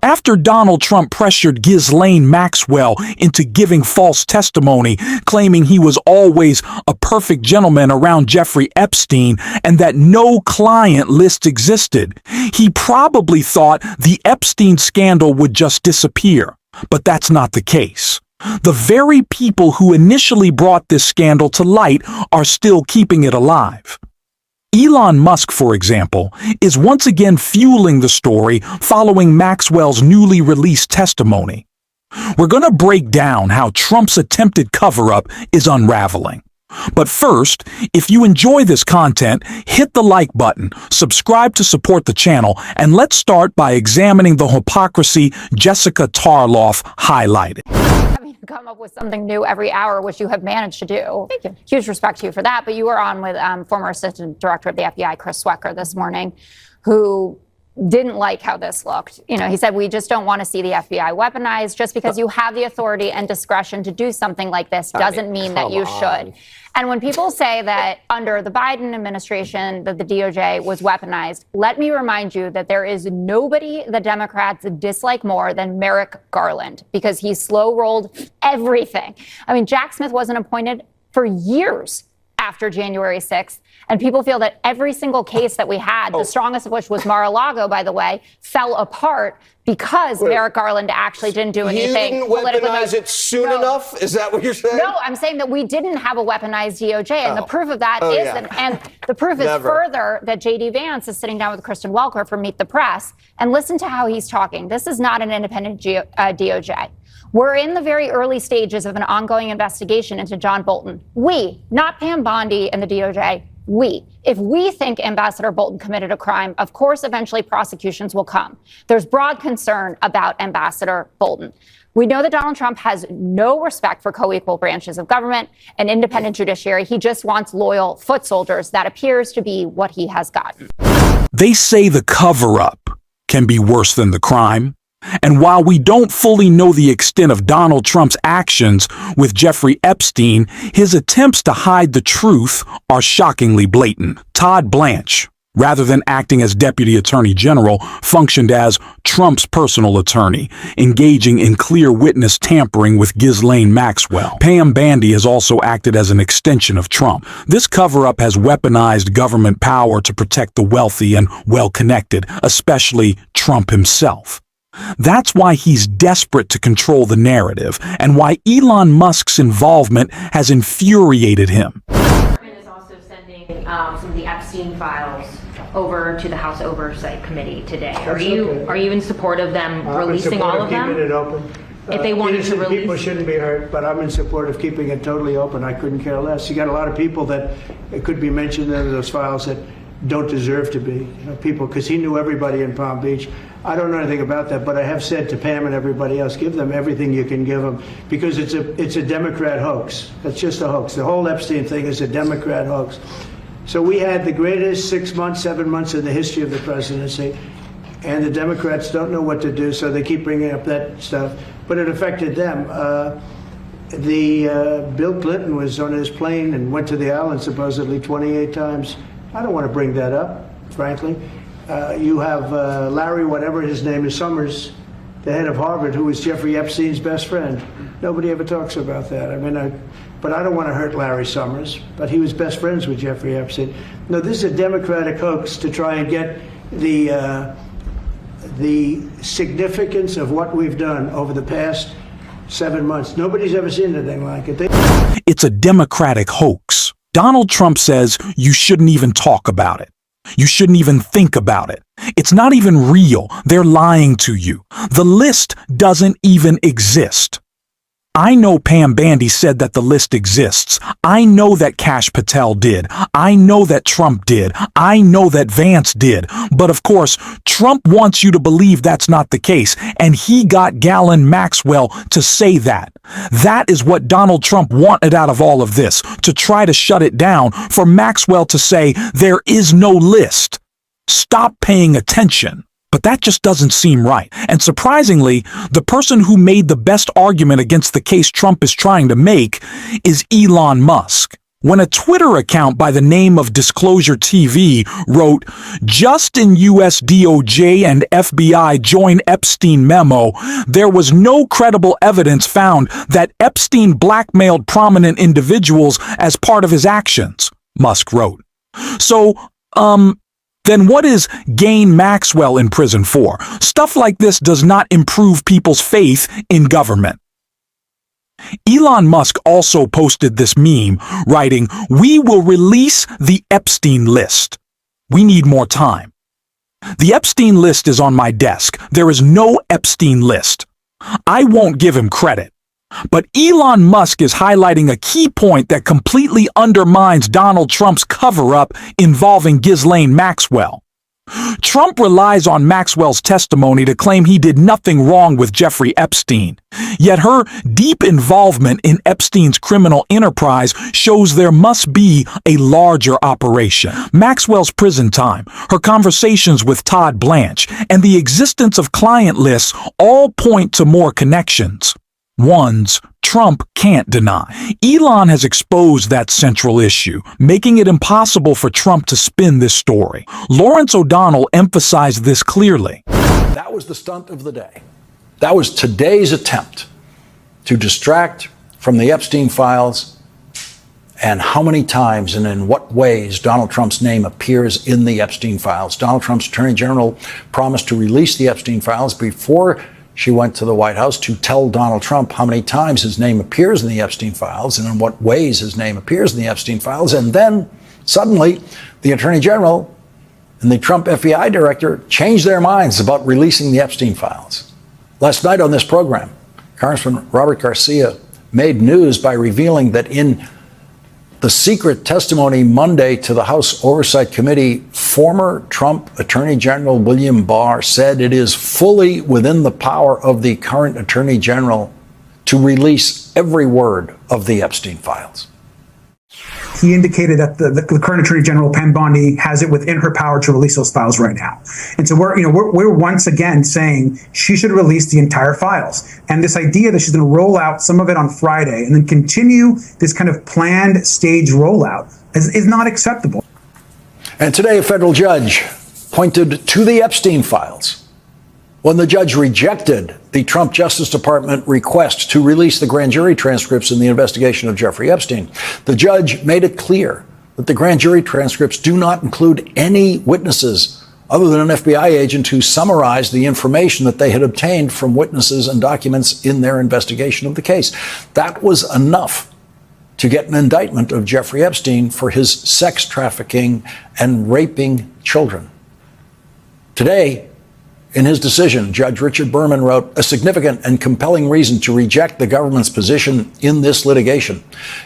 After Donald Trump pressured Ghislaine Maxwell into giving false testimony, claiming he was always a perfect gentleman around Jeffrey Epstein and that no client list existed, he probably thought the Epstein scandal would just disappear. But that's not the case. The very people who initially brought this scandal to light are still keeping it alive. Elon Musk, for example, is once again fueling the story following Maxwell's newly released testimony. We're going to break down how Trump's attempted cover-up is unraveling. But first, if you enjoy this content, hit the like button, subscribe to support the channel, and let's start by examining the hypocrisy Jessica Tarloff highlighted. Come up with something new every hour, which you have managed to do. Thank you. Huge respect to you for that. But you were on with former Assistant Director of the FBI, Chris Swecker, this morning, who didn't like how this looked. You know, he said, we just don't want to see the FBI weaponized. Just because you have the authority and discretion to do something like this doesn't mean that you should. And when people say that under the Biden administration that the DOJ was weaponized, let me remind you that there is nobody the Democrats dislike more than Merrick Garland, because he slow-rolled everything. I mean, Jack Smith wasn't appointed for years after January 6th. And people feel that every single case that we had, the strongest of which was Mar-a-Lago, by the way, fell apart because Merrick Garland actually didn't do anything. You didn't weaponize it soon enough? Is that what you're saying? No, I'm saying that we didn't have a weaponized DOJ. And the proof of that is, and the proof is further that J.D. Vance is sitting down with Kristen Welker from Meet the Press. And listen to how he's talking. This is not an independent DOJ. We're in the very early stages of an ongoing investigation into John Bolton. We, not Pam Bondi and the DOJ, we. If we think Ambassador Bolton committed a crime, of course, eventually prosecutions will come. There's broad concern about Ambassador Bolton. We know that Donald Trump has no respect for co-equal branches of government, an independent judiciary. He just wants loyal foot soldiers. That appears to be what he has gotten. They say the cover-up can be worse than the crime. And while we don't fully know the extent of Donald Trump's actions with Jeffrey Epstein, his attempts to hide the truth are shockingly blatant. Todd Blanche, rather than acting as Deputy Attorney General, functioned as Trump's personal attorney, engaging in clear witness tampering with Ghislaine Maxwell. Pam Bondi has also acted as an extension of Trump. This cover-up has weaponized government power to protect the wealthy and well-connected, especially Trump himself. That's why he's desperate to control the narrative, and why Elon Musk's involvement has infuriated him. The department is also sending some of the Epstein files over to the House Oversight Committee today. Are you in support of them releasing all of them? Keeping it open. If they wanted to release, people shouldn't be hurt, but I'm in support of keeping it totally open. I couldn't care less. You got a lot of people that it could be mentioned in those files that don't deserve to be. You know, people, because he knew everybody in Palm Beach. I don't know anything about that, but I have said to Pam and everybody else, give them everything you can give them, because it's a Democrat hoax. That's just a hoax. The whole Epstein thing is a Democrat hoax. So we had the greatest 6 months, 7 months in the history of the presidency, and the Democrats don't know what to do, so they keep bringing up that stuff. But it affected them. Bill Clinton was on his plane and went to the island supposedly 28 times. I don't want to bring that up, frankly. You have Larry, whatever his name is, Summers, the head of Harvard, who was Jeffrey Epstein's best friend. Nobody ever talks about that. I mean, but I don't want to hurt Larry Summers, but he was best friends with Jeffrey Epstein. No, this is a Democratic hoax to try and get the significance of what we've done over the past 7 months. Nobody's ever seen anything like it. It's a Democratic hoax. Donald Trump says you shouldn't even talk about it. You shouldn't even think about it. It's not even real. They're lying to you. The list doesn't even exist. I know Pam Bondi said that the list exists. I know that Kash Patel did. I know that Trump did. I know that Vance did. But of course, Trump wants you to believe that's not the case, and he got Ghislaine Maxwell to say that. That is what Donald Trump wanted out of all of this, to try to shut it down, for Maxwell to say there is no list. Stop paying attention. But that just doesn't seem right. And surprisingly, the person who made the best argument against the case Trump is trying to make is Elon Musk. when a Twitter account by the name of Disclosure TV wrote, "Just in US DOJ and FBI join Epstein memo, there was no credible evidence found that Epstein blackmailed prominent individuals as part of his actions," Musk wrote. So, then what is Ghislaine Maxwell in prison for? Stuff like this does not improve people's faith in government. Elon Musk also posted this meme, writing, "We will release the Epstein list. We need more time." The Epstein list is on my desk. There is no Epstein list. I won't give him credit. But Elon Musk is highlighting a key point that completely undermines Donald Trump's cover-up involving Ghislaine Maxwell. Trump relies on Maxwell's testimony to claim he did nothing wrong with Jeffrey Epstein. Yet her deep involvement in Epstein's criminal enterprise shows there must be a larger operation. Maxwell's prison time, her conversations with Todd Blanche, and the existence of client lists all point to more connections. Ones Trump can't deny. Elon has exposed that central issue, making it impossible for Trump to spin this story. Lawrence O'Donnell emphasized this clearly. That was the stunt of the day. That was today's attempt to distract from the Epstein files and how many times and in what ways Donald Trump's name appears in the Epstein files. Donald Trump's Attorney General promised to release the Epstein files before she went to the White House to tell Donald Trump how many times his name appears in the Epstein files and in what ways his name appears in the Epstein files. And then suddenly the Attorney General and the Trump FBI director changed their minds about releasing the Epstein files. Last night on this program, Congressman Robert Garcia made news by revealing that in the secret testimony Monday to the House Oversight Committee, former Trump Attorney General William Barr said it is fully within the power of the current Attorney General to release every word of the Epstein files. He indicated that the current Attorney General, Pam Bondi, has it within her power to release those files right now. And so we're once again saying she should release the entire files. And this idea that she's going to roll out some of it on Friday and then continue this kind of planned stage rollout is not acceptable. And today, a federal judge pointed to the Epstein files when the judge rejected the Trump Justice Department request to release the grand jury transcripts in the investigation of Jeffrey Epstein. The judge made it clear that the grand jury transcripts do not include any witnesses other than an FBI agent who summarized the information that they had obtained from witnesses and documents in their investigation of the case. That was enough to get an indictment of Jeffrey Epstein for his sex trafficking and raping children. Today, in his decision, Judge Richard Berman wrote, "A significant and compelling reason to reject the government's position in this litigation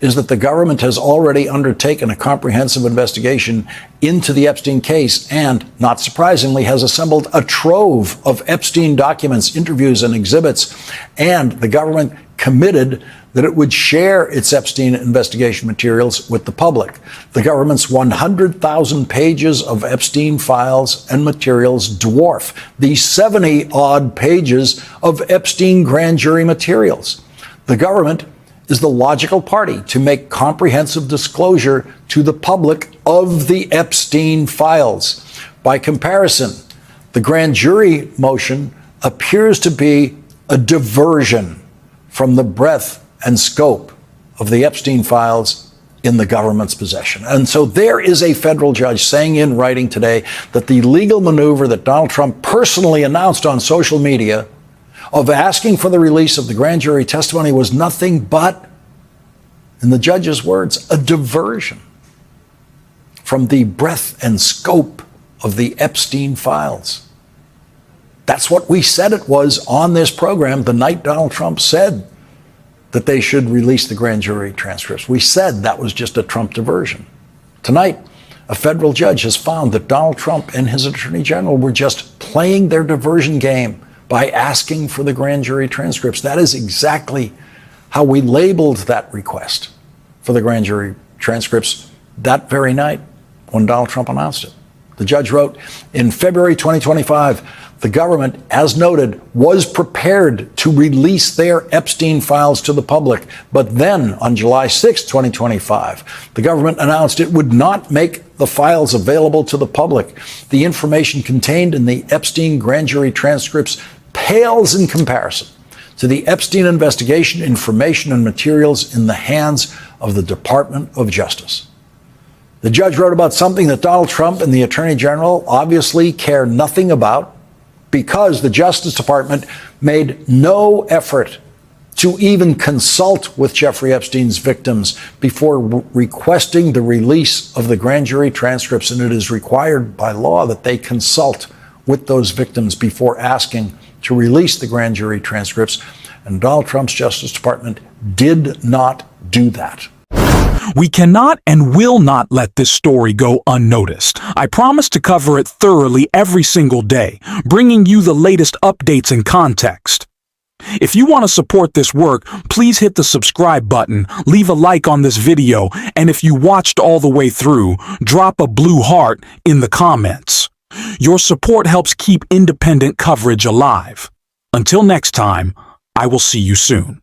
is that the government has already undertaken a comprehensive investigation into the Epstein case and, not surprisingly, has assembled a trove of Epstein documents, interviews, and exhibits, and the government committed that it would share its Epstein investigation materials with the public. The government's 100,000 pages of Epstein files and materials dwarf the 70-odd pages of Epstein grand jury materials. The government is the logical party to make comprehensive disclosure to the public of the Epstein files. By comparison, the grand jury motion appears to be a diversion from the breadth and scope of the Epstein files in the government's possession. And so there is a federal judge saying in writing today that the legal maneuver that Donald Trump personally announced on social media of asking for the release of the grand jury testimony was nothing but, in the judge's words, a diversion from the breadth and scope of the Epstein files. That's what we said it was on this program the night Donald Trump said that they should release the grand jury transcripts. We said that was just a Trump diversion. Tonight, a federal judge has found that Donald Trump and his attorney general were just playing their diversion game by asking for the grand jury transcripts. That is exactly how we labeled that request for the grand jury transcripts that very night when Donald Trump announced it. The judge wrote, in February 2025, The government, as noted, was prepared to release their Epstein files to the public. But then, on July 6, 2025, the government announced it would not make the files available to the public. The information contained in the Epstein grand jury transcripts pales in comparison to the Epstein investigation information and materials in the hands of the Department of Justice. The judge wrote about something that Donald Trump and the Attorney General obviously care nothing about, because the Justice Department made no effort to even consult with Jeffrey Epstein's victims before requesting the release of the grand jury transcripts. And it is required by law that they consult with those victims before asking to release the grand jury transcripts. And Donald Trump's Justice Department did not do that. We cannot and will not let this story go unnoticed. I promise to cover it thoroughly every single day, bringing you the latest updates and context. If you want to support this work, please hit the subscribe button, leave a like on this video, and if you watched all the way through, drop a blue heart in the comments. Your support helps keep independent coverage alive. Until next time, I will see you soon.